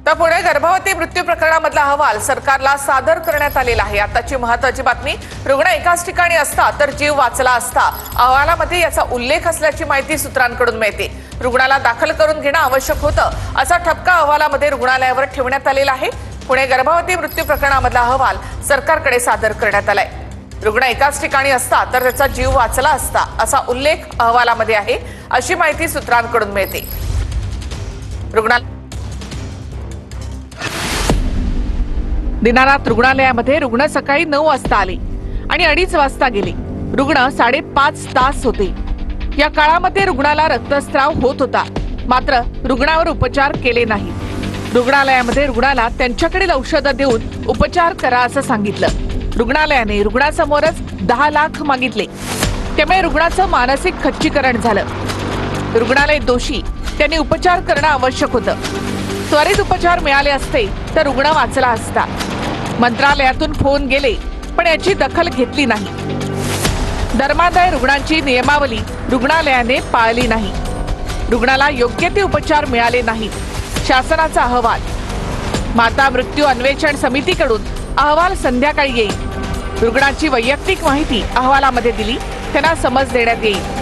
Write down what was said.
तर पुणे गर्भवती मृत्यू प्रकरणामधला अहवाल सरकारला सादर करण्यात आलेला आहे। आताची महत्त्वाची बातमी, रुग्ण एकाच ठिकाणी असता तर जीव वाचला असता। अहवालामध्ये याचा उल्लेख असल्याची माहिती सूत्रांकडून मिळते। रुग्णाला दाखल करून घेणं आवश्यक होतं असा ठपका अहवालामध्ये रुग्णालयावर ठेवण्यात आलेला आहे। पुणे गर्भवती मृत्यू प्रकरणामधला अहवाल सरकारकडे सादर करण्यात आलाय। रुग्ण एकाच ठिकाणी असता तर त्याचा जीव वाचला असता असा उल्लेख अहवालामध्ये आहे, अशी माहिती सूत्रांकडून मिळते। दिनानाथ रुग्णालयामध्ये रुग्ण सकाळी 9 वाजता आले आणि 2:30 वाजता गेले। रुग्ण 5.5 तास होते। या काळामध्ये रुग्णाला रक्तस्राव होत होता, मात्र रुग्णावर उपचार केले नाही। रुग्णालयामध्ये रुग्णाला त्यांच्याकडील औषधं देऊन उपचार करा असं सांगितलं। रुग्णालयाने रुग्णासमोरच 10 लाख मागितले, त्यामुळे रुग्णाचं मानसिक खच्चीकरण झालं। रुग्णालय दोषी, त्यांनी उपचार करणं आवश्यक होतं। त्वरित उपचार मिळाले असते तर रुग्ण वाचला असता। मंत्रालयातून फोन गेले पण याची दखल घेतली नाही। धर्मादाय रुग्णांची नियमावली रुग्णालयाने पाळली नाही। रुग्णाला योग्य ते उपचार मिळाले नाहीत। शासनाचा अहवाल, माता मृत्यू अन्वेषण समितीकडून अहवाल संध्याकाळी येईल। रुग्णाची वैयक्तिक माहिती अहवालामध्ये दिली, त्यांना समज देण्यात येईल।